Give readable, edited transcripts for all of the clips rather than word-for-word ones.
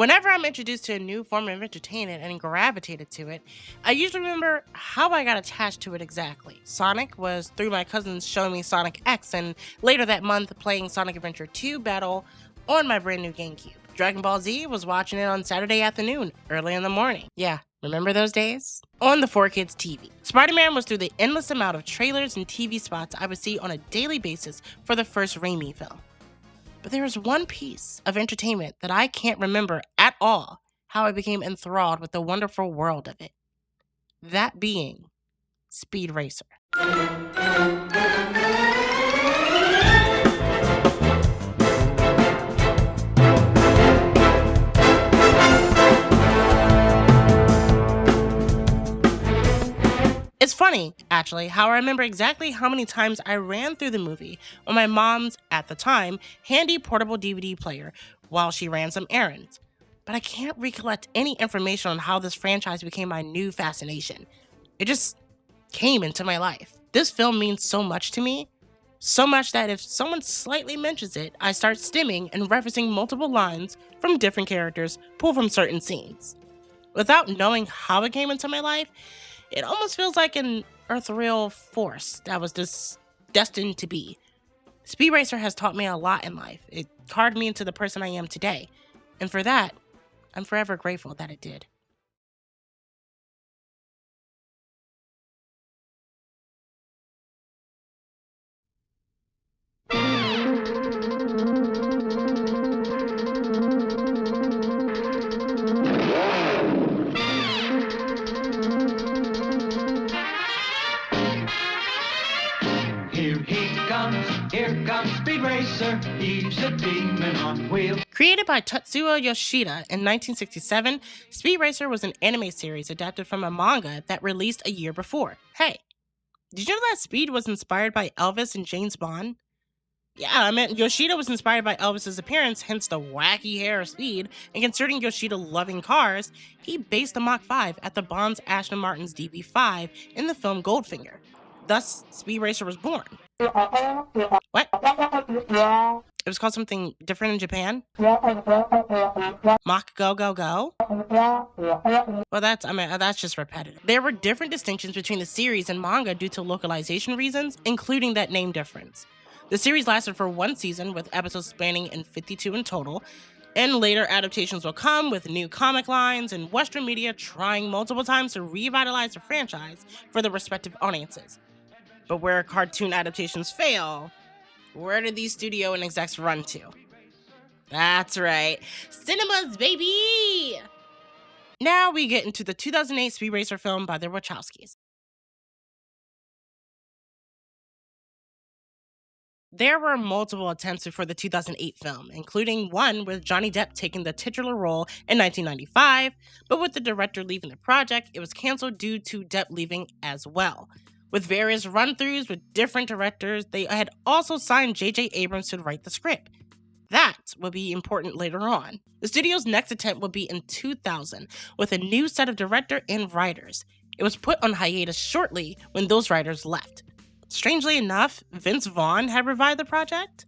Whenever I'm introduced to a new form of entertainment and gravitated to it, I usually remember how I got attached to it exactly. Sonic was through my cousins showing me Sonic X, and later that month playing Sonic Adventure 2 Battle on my brand new GameCube. Dragon Ball Z was watching it on Saturday afternoon, early in the morning. Yeah, remember those days? On the 4Kids TV. Spider-Man was through the endless amount of trailers and TV spots I would see on a daily basis for the first Raimi film. But there is one piece of entertainment that I can't remember at all how I became enthralled with the wonderful world of it. That being Speed Racer. It's funny, actually, how I remember exactly how many times I ran through the movie on my mom's, at the time, handy portable DVD player while she ran some errands. But I can't recollect any information on how this franchise became my new fascination. It just came into my life. This film means so much to me, so much that if someone slightly mentions it, I start stimming and referencing multiple lines from different characters pulled from certain scenes. Without knowing how it came into my life, it almost feels like an ethereal force that was just destined to be. Speed Racer has taught me a lot in life. It carved me into the person I am today. And for that, I'm forever grateful that it did. Here comes Speed Racer, he's a demon on wheels. Created by Tatsuo Yoshida in 1967, Speed Racer was an anime series adapted from a manga that released a year before. Hey, did you know that Speed was inspired by Elvis and James Bond? Yeah, I meant Yoshida was inspired by Elvis's appearance, hence the wacky hair of Speed, and considering Yoshida loving cars, he based the Mach 5 at the Bond's Aston Martin's DB5 in the film Goldfinger. Thus, Speed Racer was born. What? It was called something different in Japan? Mach Go Go Go? Well, that's just repetitive. There were different distinctions between the series and manga due to localization reasons, including that name difference. The series lasted for one season, with episodes spanning in 52 in total, and later adaptations will come with new comic lines and Western media trying multiple times to revitalize the franchise for the respective audiences. But where cartoon adaptations fail, where do these studio and execs run to? That's right, cinemas, baby! Now we get into the 2008 Speed Racer film by the Wachowskis. There were multiple attempts for the 2008 film, including one with Johnny Depp taking the titular role in 1995, but with the director leaving the project, it was canceled due to Depp leaving as well. With various run-throughs with different directors, they had also signed J.J. Abrams to write the script. That will be important later on. The studio's next attempt will be in 2000, with a new set of director and writers. It was put on hiatus shortly when those writers left. Strangely enough, Vince Vaughn had revived the project.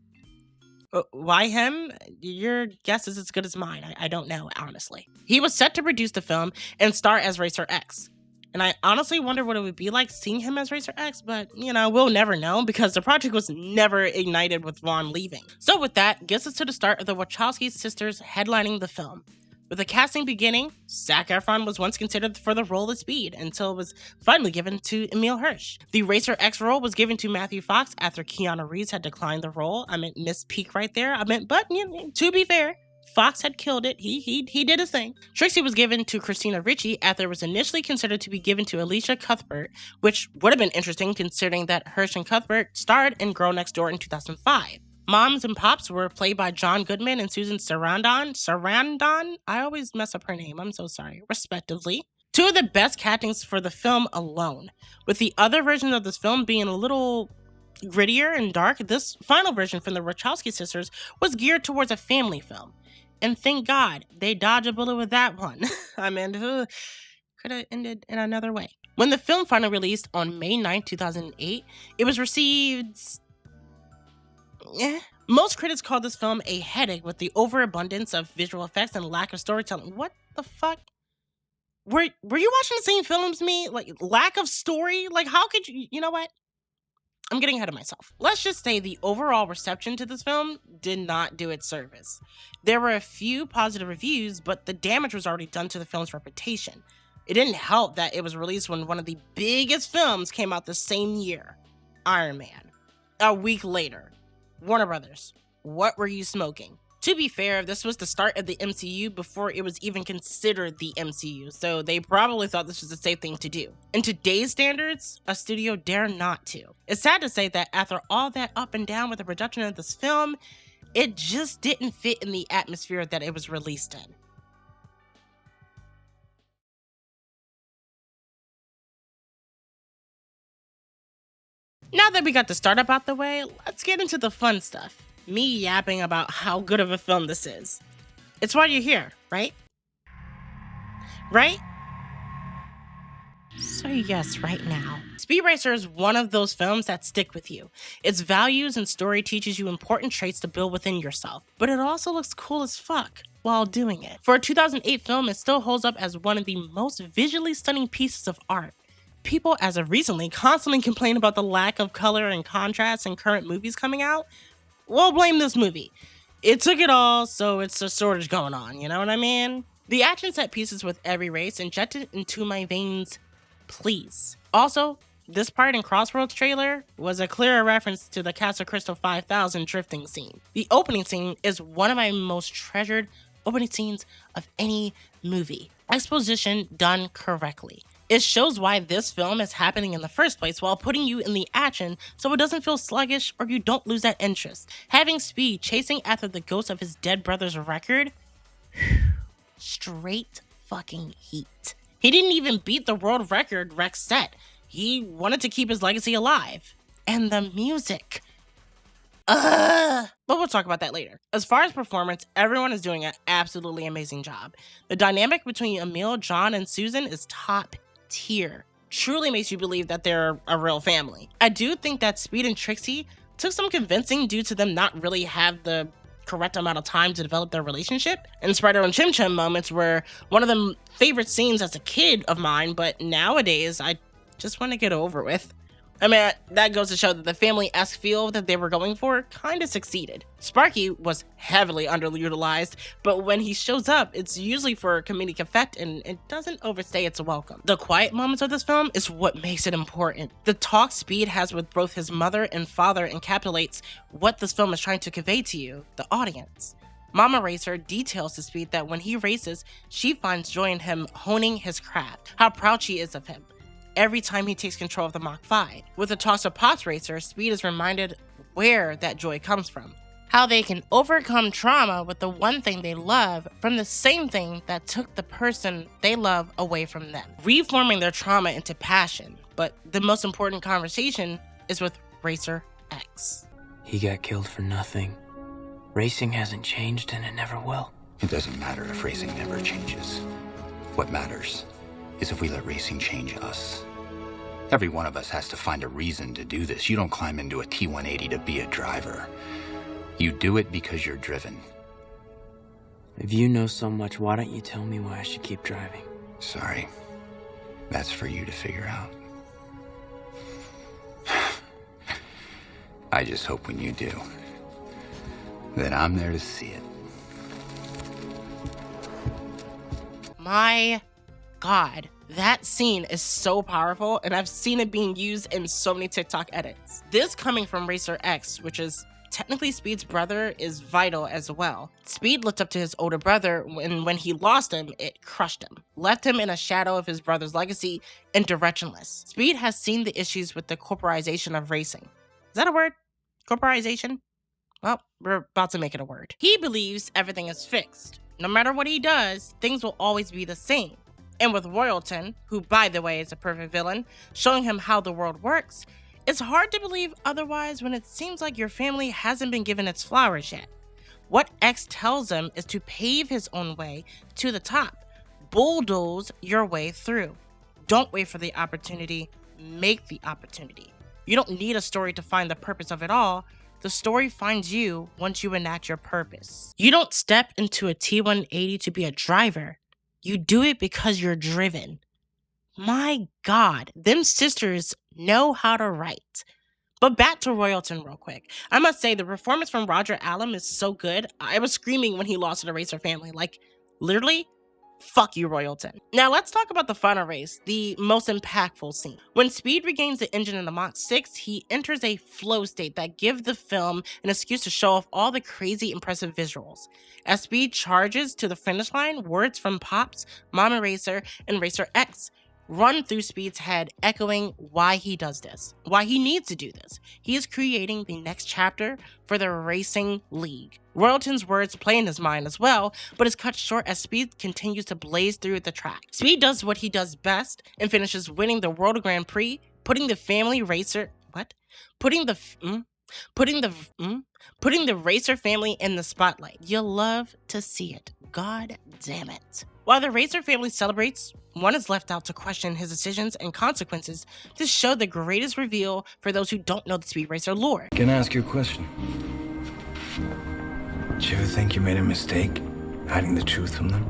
Why him? Your guess is as good as mine. I don't know, honestly. He was set to produce the film and star as Racer X. And I honestly wonder what it would be like seeing him as Racer X, but, we'll never know because the project was never ignited with Vaughn leaving. So with that, gets us to the start of the Wachowski sisters headlining the film. With the casting beginning, Zac Efron was once considered for the role of Speed until it was finally given to Emile Hirsch. The Racer X role was given to Matthew Fox after Keanu Reeves had declined the role. Miss Peak right there. But to be fair, Fox had killed it. He did his thing. Trixie was given to Christina Ricci after it was initially considered to be given to Alicia Cuthbert, which would have been interesting considering that Hirsch and Cuthbert starred in Girl Next Door in 2005. Moms and Pops were played by John Goodman and Susan Sarandon? I always mess up her name, I'm so sorry, respectively. Two of the best castings for the film alone. With the other versions of this film being a little grittier and dark, this final version from the Wachowski sisters was geared towards a family film. And thank God they dodged a bullet with that one. Could have ended in another way. When the film finally released on May 9, 2008, it was received Most critics call this film a headache with the overabundance of visual effects and lack of storytelling. What the fuck? Were you watching the same films as me? Like, lack of story? Like, how could you? You know what? I'm getting ahead of myself. Let's just say the overall reception to this film did not do it service. There were a few positive reviews, but the damage was already done to the film's reputation. It didn't help that it was released when one of the biggest films came out the same year, Iron Man. A week later, Warner Brothers, what were you smoking? To be fair, this was the start of the MCU before it was even considered the MCU, so they probably thought this was a safe thing to do. In today's standards, a studio dare not to. It's sad to say that after all that up and down with the production of this film, it just didn't fit in the atmosphere that it was released in. Now that we got the startup out the way, let's get into the fun stuff. Me yapping about how good of a film this is. It's why you're here, right? Right? So yes, right now. Speed Racer is one of those films that stick with you. Its values and story teaches you important traits to build within yourself, but it also looks cool as fuck while doing it. For a 2008 film, it still holds up as one of the most visually stunning pieces of art. People, as of recently, constantly complain about the lack of color and contrast in current movies coming out. We'll blame this movie. It took it all, so it's a shortage going on, you know what I mean? The action set pieces with every race injected into my veins, please. Also, this part in Crossroads trailer was a clearer reference to the Casa Crystal 5000 drifting scene. The opening scene is one of my most treasured opening scenes of any movie. Exposition done correctly. It shows why this film is happening in the first place while putting you in the action so it doesn't feel sluggish or you don't lose that interest. Having Speed chasing after the ghost of his dead brother's record, straight fucking heat. He didn't even beat the world record Rex set. He wanted to keep his legacy alive. And the music. But we'll talk about that later. As far as performance, everyone is doing an absolutely amazing job. The dynamic between Emil, John, and Susan is top tier. Truly makes you believe that they're a real family. I do think that Speed and Trixie took some convincing due to them not really have the correct amount of time to develop their relationship. And Spider and Chim Chim moments were one of the favorite scenes as a kid of mine, but nowadays I just want to get over with. I mean, that goes to show that the family-esque feel that they were going for kind of succeeded. Sparky was heavily underutilized, but when he shows up, it's usually for comedic effect and it doesn't overstay its welcome. The quiet moments of this film is what makes it important. The talk Speed has with both his mother and father encapsulates what this film is trying to convey to you, the audience. Mama Racer details to Speed that when he races, she finds joy in him honing his craft, how proud she is of him every time he takes control of the Mach 5. With the toss of Pops Racer, Speed is reminded where that joy comes from. How they can overcome trauma with the one thing they love from the same thing that took the person they love away from them. Reforming their trauma into passion. But the most important conversation is with Racer X. He got killed for nothing. Racing hasn't changed and it never will. It doesn't matter if racing never changes. What matters is if we let racing change us. Every one of us has to find a reason to do this. You don't climb into a T-180 to be a driver. You do it because you're driven. If you know so much, why don't you tell me why I should keep driving? Sorry. That's for you to figure out. I just hope when you do, that I'm there to see it. My God, that scene is so powerful, and I've seen it being used in so many TikTok edits. This coming from Racer X, which is technically Speed's brother, is vital as well. Speed looked up to his older brother, and when he lost him, it crushed him. Left him in a shadow of his brother's legacy and directionless. Speed has seen the issues with the corporization of racing. Is that a word? Corporization? Well, we're about to make it a word. He believes everything is fixed. No matter what he does, things will always be the same. And with Royalton, who by the way is a perfect villain, showing him how the world works, it's hard to believe otherwise when it seems like your family hasn't been given its flowers yet. What X tells him is to pave his own way to the top. Bulldoze your way through. Don't wait for the opportunity, make the opportunity. You don't need a story to find the purpose of it all. the story finds you once you enact your purpose. You don't step into a T-180 to be a driver. You do it because you're driven. My God, them sisters know how to write. But back to Royalton real quick. I must say the performance from Roger Allam is so good. I was screaming when he lost to the Racer family. Like, literally, fuck you, Royalton. Now let's talk about the final race, the most impactful scene. When Speed regains the engine in the Mach 6, he enters a flow state that gives the film an excuse to show off all the crazy impressive visuals. As Speed charges to the finish line, words from Pops, Mama Racer, and Racer X run through Speed's head, echoing why he does this, why he needs to do this. He is creating the next chapter for the Racing League. Royalton's words play in his mind as well, but is cut short as Speed continues to blaze through the track. Speed does what he does best and finishes winning the World Grand Prix, putting the Racer family in the spotlight. You'll love to see it. God damn it. While the Racer family celebrates, one is left out to question his decisions and consequences to show the greatest reveal for those who don't know the Speed Racer lore. Can I ask you a question? Do you ever think you made a mistake hiding the truth from them?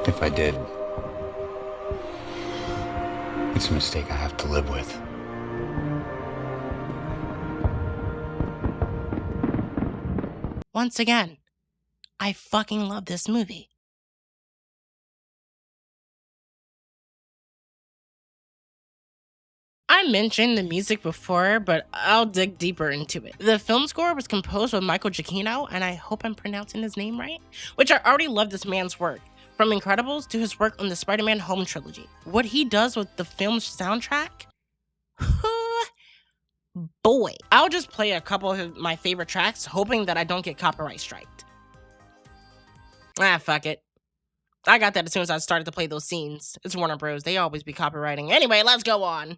If I did, it's a mistake I have to live with. Once again, I fucking love this movie. I mentioned the music before, but I'll dig deeper into it. The film score was composed by Michael Giacchino, and I hope I'm pronouncing his name right, which I already love this man's work. From Incredibles to his work on the Spider-Man Home trilogy. What he does with the film's soundtrack? Boy. I'll just play a couple of my favorite tracks, hoping that I don't get copyright striked. Fuck it. I got that as soon as I started to play those scenes. It's Warner Bros. They always be copywriting. Anyway, let's go on.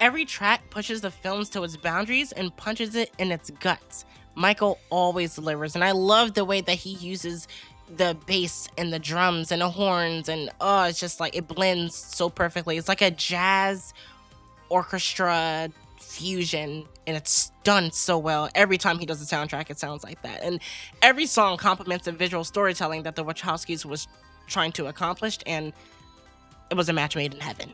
Every track pushes the films to its boundaries and punches it in its guts. Michael always delivers, and I love the way that he uses the bass and the drums and the horns, and it's just like it blends so perfectly. It's like a jazz orchestra fusion, and it's done so well. Every time he does the soundtrack, it sounds like that, and every song complements the visual storytelling that the Wachowskis was trying to accomplish, and it was a match made in heaven.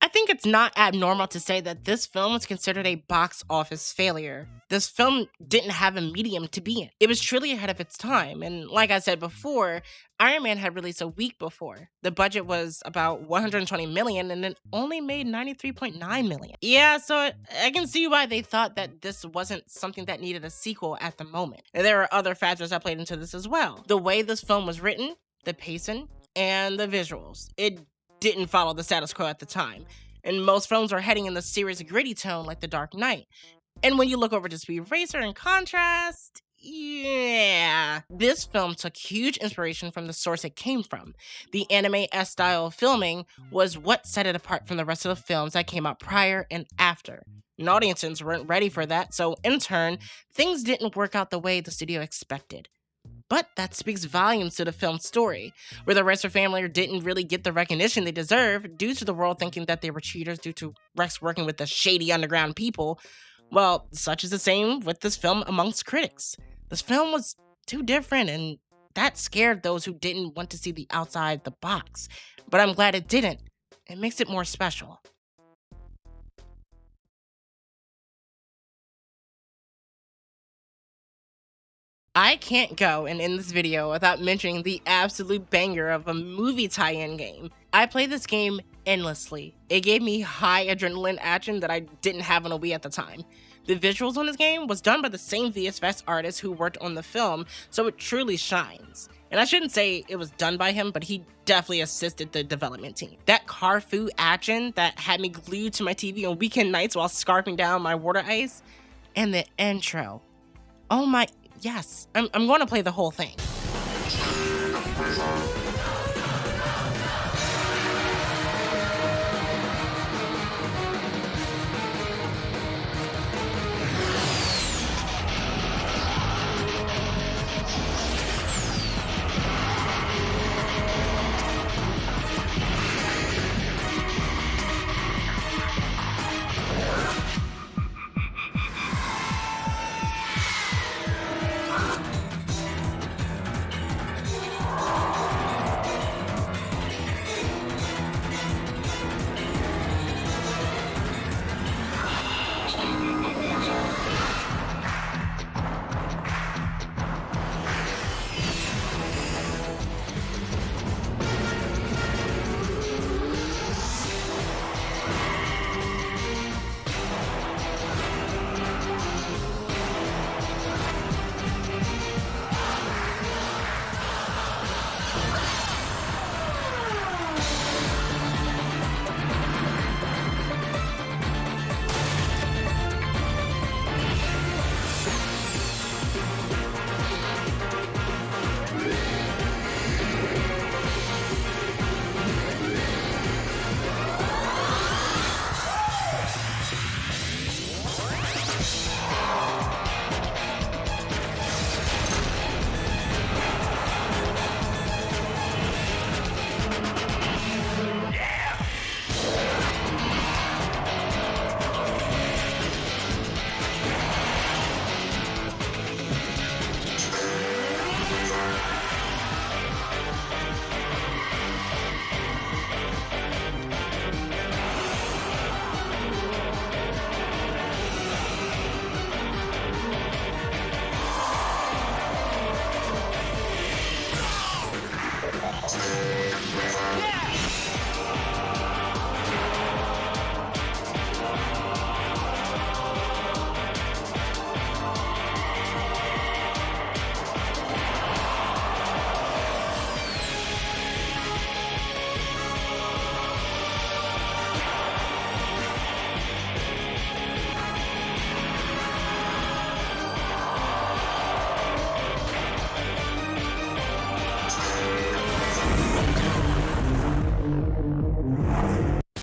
I think it's not abnormal to say that this film was considered a box office failure. This film didn't have a medium to be in. It was truly ahead of its time, and like I said before, Iron Man had released a week before. The budget was about $120 million and it only made $93.9 million. Yeah, so I can see why they thought that this wasn't something that needed a sequel at the moment. And there are other factors that played into this as well. The way this film was written, the pacing, and the visuals. It didn't follow the status quo at the time, and most films were heading in the serious gritty tone like The Dark Knight. And when you look over to Speed Racer in contrast, yeah, this film took huge inspiration from the source it came from. The anime-esque style of filming was what set it apart from the rest of the films that came out prior and after. And audiences weren't ready for that, so in turn, things didn't work out the way the studio expected. But that speaks volumes to the film's story, where the Racer family didn't really get the recognition they deserved due to the world thinking that they were cheaters due to Rex working with the shady underground people. Well, such is the same with this film amongst critics. This film was too different, and that scared those who didn't want to see the outside the box. But I'm glad it didn't. It makes it more special. I can't go and end this video without mentioning the absolute banger of a movie tie-in game. I played this game endlessly. It gave me high adrenaline action that I didn't have on a Wii at the time. The visuals on this game was done by the same VFX artist who worked on the film, so it truly shines. And I shouldn't say it was done by him, but he definitely assisted the development team. That Carfu action that had me glued to my TV on weekend nights while scarfing down my water ice, and the intro. Oh my... Yes, I'm going to play the whole thing.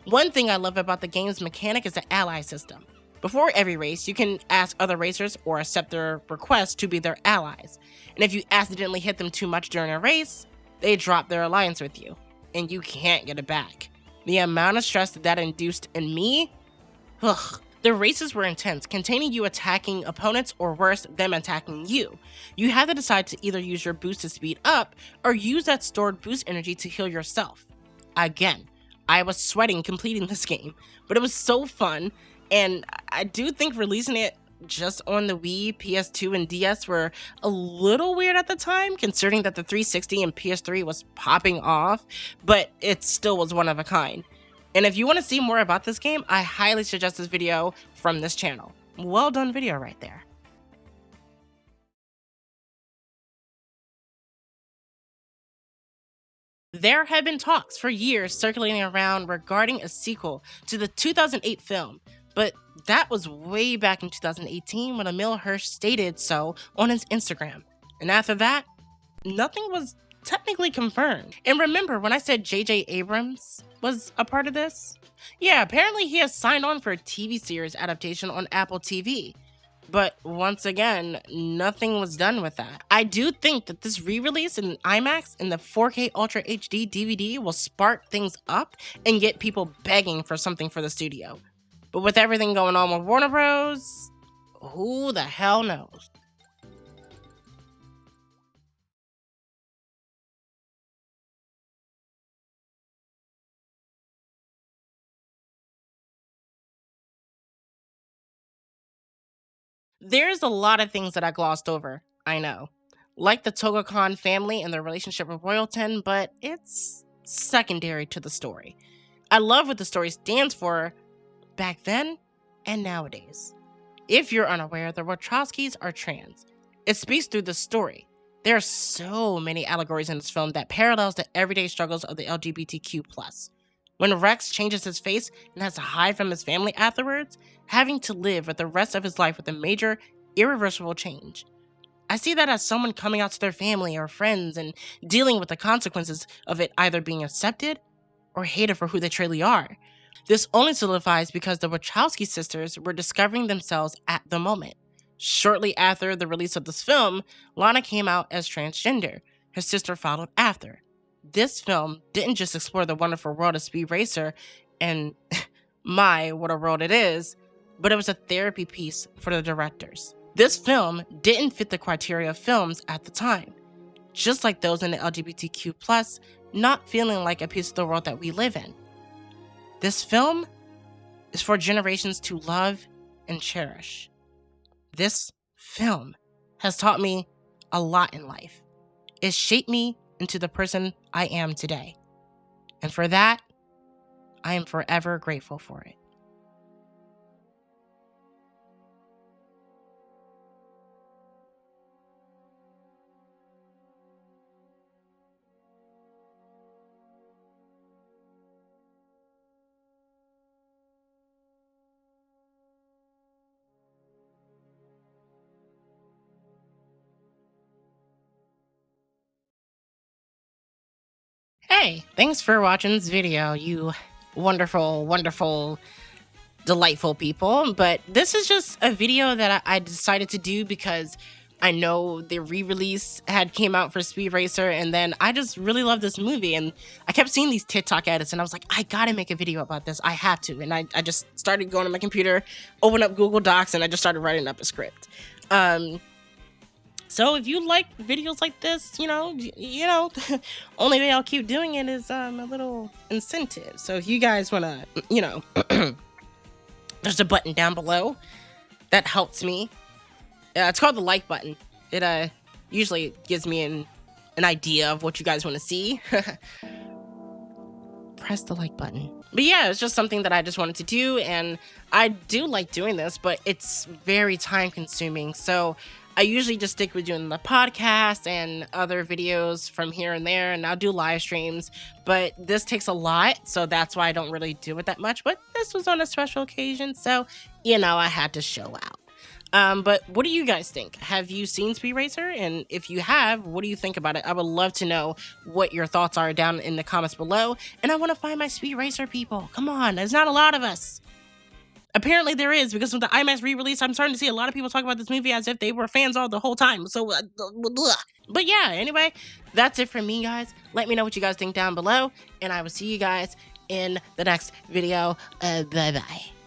One thing I love about the game's mechanic is the ally system. Before every race, you can ask other racers or accept their request to be their allies. And if you accidentally hit them too much during a race, they drop their alliance with you, and you can't get it back. The amount of stress that induced in me, ugh. The races were intense, containing you attacking opponents or worse, them attacking you. You had to decide to either use your boost to speed up or use that stored boost energy to heal yourself. Again, I was sweating completing this game, but it was so fun, and I do think releasing it just on the Wii, PS2, and DS were a little weird at the time, considering that the 360 and PS3 was popping off, but it still was one of a kind. And if you want to see more about this game, I highly suggest this video from this channel. Well done video right there. There have been talks for years circulating around regarding a sequel to the 2008 film, but that was way back in 2018 when Emil Hirsch stated so on his Instagram. And after that, nothing was technically confirmed. And remember when I said J.J. Abrams was a part of this? Yeah, apparently he has signed on for a TV series adaptation on Apple TV. But once again, nothing was done with that. I do think that this re-release in IMAX and the 4K Ultra HD DVD will spark things up and get people begging for something for the studio. But with everything going on with Warner Bros., who the hell knows? There's a lot of things that I glossed over, I know. Like the Toga-Khan family and their relationship with Royalton, but it's secondary to the story. I love what the story stands for back then and nowadays. If you're unaware, the Wachowskis are trans. It speaks through the story. There are so many allegories in this film that parallels the everyday struggles of the LGBTQ+. When Rex changes his face and has to hide from his family afterwards, having to live with the rest of his life with a major, irreversible change. I see that as someone coming out to their family or friends and dealing with the consequences of it either being accepted or hated for who they truly are. This only solidifies because the Wachowski sisters were discovering themselves at the moment. Shortly after the release of this film, Lana came out as transgender. Her sister followed after. This film didn't just explore the wonderful world of Speed Racer and my, what a world it is, but it was a therapy piece for the directors. This film didn't fit the criteria of films at the time, just like those in the LGBTQ+, not feeling like a piece of the world that we live in. This film is for generations to love and cherish. This film has taught me a lot in life. It shaped me into the person I am today. And for that, I am forever grateful for it. Hey, thanks for watching this video, you wonderful, wonderful, delightful people. But this is just a video that I decided to do because I know the re-release had came out for Speed Racer, and then I just really love this movie, and I kept seeing these TikTok edits, and I was like, I gotta make a video about this. I have to. And I just started going to my computer, open up Google Docs, and I just started writing up a script. So if you like videos like this, you know, only way I'll keep doing it is a little incentive. So if you guys want to, there's a button down below that helps me. It's called the like button. It usually gives me an idea of what you guys want to see. Press the like button. But yeah, it's just something that I just wanted to do, and I do like doing this, but it's very time consuming. So I usually just stick with doing the podcast and other videos from here and there, and I'll do live streams, but this takes a lot, so that's why I don't really do it that much. But this was on a special occasion, so I had to show out. But what do you guys think? Have you seen Speed Racer? And if you have, what do you think about it? I would love to know what your thoughts are down in the comments below. And I want to find my Speed Racer people. Come on, there's not a lot of us. Apparently there is, because with the IMAX re-release, I'm starting to see a lot of people talk about this movie as if they were fans all the whole time. So, but yeah, anyway, that's it from me, guys. Let me know what you guys think down below, and I will see you guys in the next video. Bye-bye.